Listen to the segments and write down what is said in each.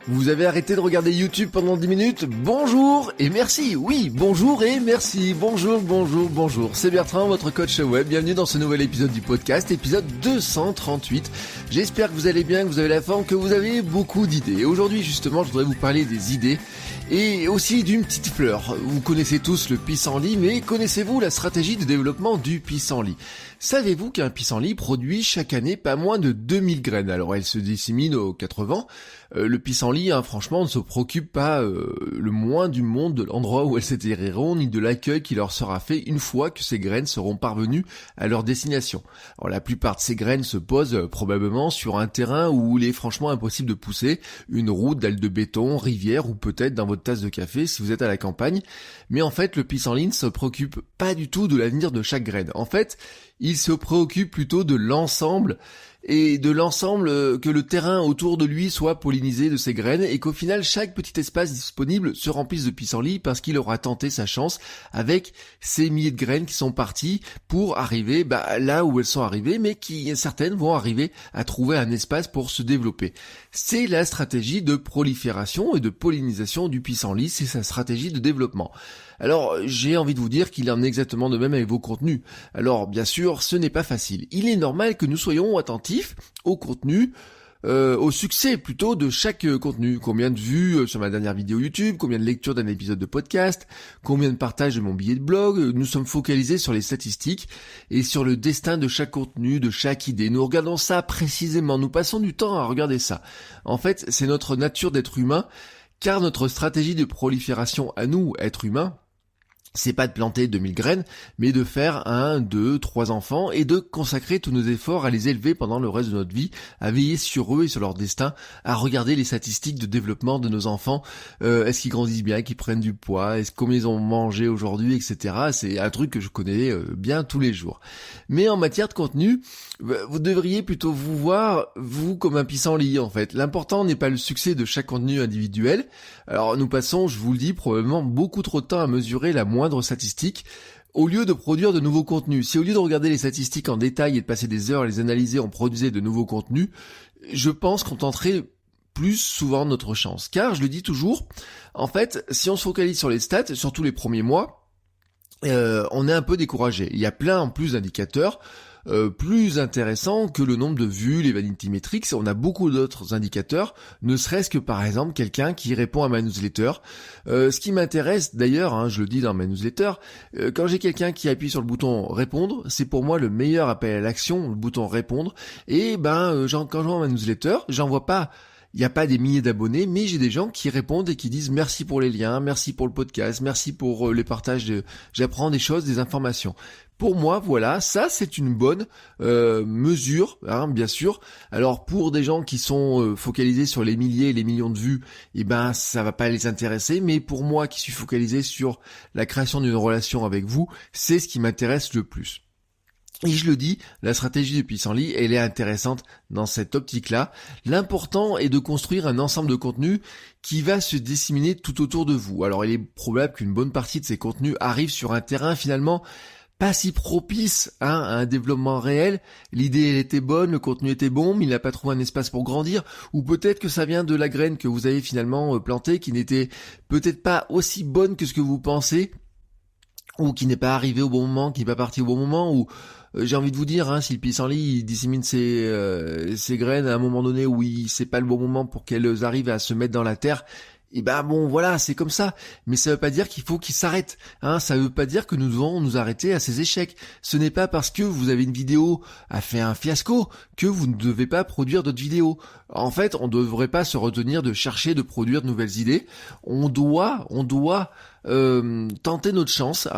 Vous avez arrêté de regarder YouTube pendant 10 minutes? Bonjour et merci. Oui, bonjour et merci. Bonjour. C'est Bertrand, votre coach web. Bienvenue dans ce nouvel épisode du podcast, épisode 238. J'espère que vous allez bien, que vous avez la forme, que vous avez beaucoup d'idées. Et aujourd'hui, justement, je voudrais vous parler des idées et aussi d'une petite fleur. Vous connaissez tous le pissenlit, mais connaissez-vous la stratégie de développement du pissenlit? Savez-vous qu'un pissenlit produit chaque année pas moins de 2000 graines? Alors, elle se dissémine aux 4 vents. Le pissenlit, franchement, ne se préoccupe pas le moins du monde de l'endroit où elles s'éterriront, ni de l'accueil qui leur sera fait une fois que ces graines seront parvenues à leur destination. Alors, la plupart de ces graines se posent probablement sur un terrain où il est franchement impossible de pousser, une route, dalle de béton, rivière ou peut-être dans votre tasse de café si vous êtes à la campagne. Mais en fait, le pissenlit ne se préoccupe pas du tout de l'avenir de chaque graine. En fait, il se préoccupe plutôt de l'ensemble que le terrain autour de lui soit pollinisé de ses graines et qu'au final chaque petit espace disponible se remplisse de pissenlits parce qu'il aura tenté sa chance avec ces milliers de graines qui sont parties pour arriver là où elles sont arrivées, mais qui certaines vont arriver à trouver un espace pour se développer. C'est la stratégie de prolifération et de pollinisation du pissenlit, c'est sa stratégie de développement. Alors, j'ai envie de vous dire qu'il en est exactement de même avec vos contenus. Alors, bien sûr, ce n'est pas facile. Il est normal que nous soyons attentifs au contenu, au succès plutôt de chaque contenu. Combien de vues sur ma dernière vidéo YouTube, combien de lectures d'un épisode de podcast, combien de partages de mon billet de blog. Nous sommes focalisés sur les statistiques et sur le destin de chaque contenu, de chaque idée. Nous regardons ça précisément, nous passons du temps à regarder ça. En fait, c'est notre nature d'être humain, car notre stratégie de prolifération à nous, êtres humains, c'est pas de planter 2000 graines, mais de faire 1, 2, 3 enfants et de consacrer tous nos efforts à les élever pendant le reste de notre vie, à veiller sur eux et sur leur destin, à regarder les statistiques de développement de nos enfants. Est-ce qu'ils grandissent bien, qu'ils prennent du poids, combien ils ont mangé aujourd'hui, etc. C'est un truc que je connais bien tous les jours. Mais en matière de contenu, vous devriez plutôt vous voir, vous, comme un pissenlit, en fait. L'important n'est pas le succès de chaque contenu individuel. Alors, nous passons, je vous le dis, probablement beaucoup trop de temps à mesurer la moindre statistique, au lieu de produire de nouveaux contenus. Si au lieu de regarder les statistiques en détail et de passer des heures à les analyser, on produisait de nouveaux contenus, je pense qu'on tenterait plus souvent notre chance. Car, je le dis toujours, en fait, si on se focalise sur les stats, surtout les premiers mois, on est un peu découragé. Il y a plein en plus d'indicateurs plus intéressants que le nombre de vues, les vanity metrics. On a beaucoup d'autres indicateurs, ne serait-ce que par exemple quelqu'un qui répond à ma newsletter. Ce qui m'intéresse d'ailleurs, je le dis dans ma newsletter, quand j'ai quelqu'un qui appuie sur le bouton répondre, c'est pour moi le meilleur appel à l'action, le bouton répondre. Et quand j'envoie ma newsletter, j'envoie pas... Il n'y a pas des milliers d'abonnés, mais j'ai des gens qui répondent et qui disent merci pour les liens, merci pour le podcast, merci pour les partages, j'apprends des choses, des informations. Pour moi, voilà, ça c'est une bonne mesure, bien sûr. Alors pour des gens qui sont focalisés sur les milliers et les millions de vues, ça va pas les intéresser, mais pour moi qui suis focalisé sur la création d'une relation avec vous, c'est ce qui m'intéresse le plus. Et je le dis, la stratégie du pissenlit, elle est intéressante dans cette optique-là. L'important est de construire un ensemble de contenus qui va se disséminer tout autour de vous. Alors il est probable qu'une bonne partie de ces contenus arrivent sur un terrain finalement pas si propice à un développement réel. L'idée elle était bonne, le contenu était bon, mais il n'a pas trouvé un espace pour grandir. Ou peut-être que ça vient de la graine que vous avez finalement plantée, qui n'était peut-être pas aussi bonne que ce que vous pensez, ou qui n'est pas arrivé au bon moment, qui n'est pas parti au bon moment, ou j'ai envie de vous dire, si le pissenlit il dissémine ses graines à un moment donné où c'est pas le bon moment pour qu'elles arrivent à se mettre dans la terre, et voilà, c'est comme ça. Mais ça veut pas dire qu'il faut qu'il s'arrête. Ça veut pas dire que nous devons nous arrêter à ces échecs. Ce n'est pas parce que vous avez une vidéo a fait un fiasco que vous ne devez pas produire d'autres vidéos. En fait, on ne devrait pas se retenir de chercher de produire de nouvelles idées. On doit tenter notre chance.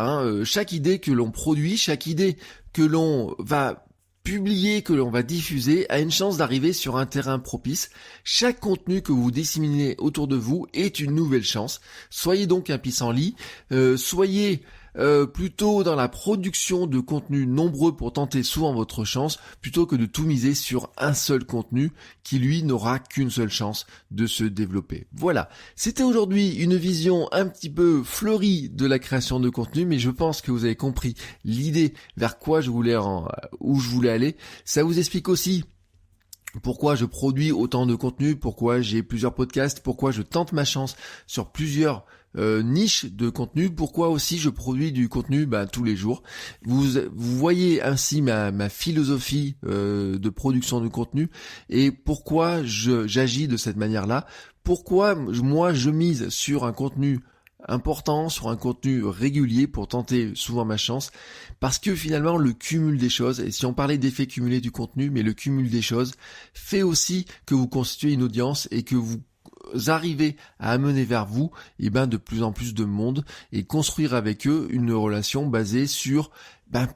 Chaque idée que l'on produit, chaque idée que l'on va publier, que l'on va diffuser, a une chance d'arriver sur un terrain propice. Chaque contenu que vous disséminez autour de vous est une nouvelle chance. Soyez donc un pissenlit, soyez plutôt dans la production de contenus nombreux pour tenter souvent votre chance, plutôt que de tout miser sur un seul contenu qui lui n'aura qu'une seule chance de se développer. Voilà, c'était aujourd'hui une vision un petit peu fleurie de la création de contenu, mais je pense que vous avez compris l'idée vers quoi où je voulais aller. Ça vous explique aussi pourquoi je produis autant de contenu, pourquoi j'ai plusieurs podcasts, pourquoi je tente ma chance sur plusieurs niches de contenu, pourquoi aussi je produis du contenu tous les jours. Vous voyez ainsi ma philosophie de production de contenu et pourquoi j'agis de cette manière-là, pourquoi moi je mise sur un contenu important, sur un contenu régulier pour tenter souvent ma chance, parce que finalement le cumul des choses, et si on parlait d'effet cumulé du contenu, mais le cumul des choses fait aussi que vous constituez une audience et que vous arrivez à amener vers vous de plus en plus de monde et construire avec eux une relation basée sur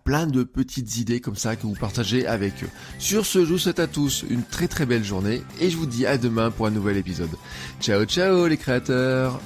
plein de petites idées comme ça que vous partagez avec eux. Sur ce, je vous souhaite à tous une très très belle journée et je vous dis à demain pour un nouvel épisode. Ciao ciao les créateurs!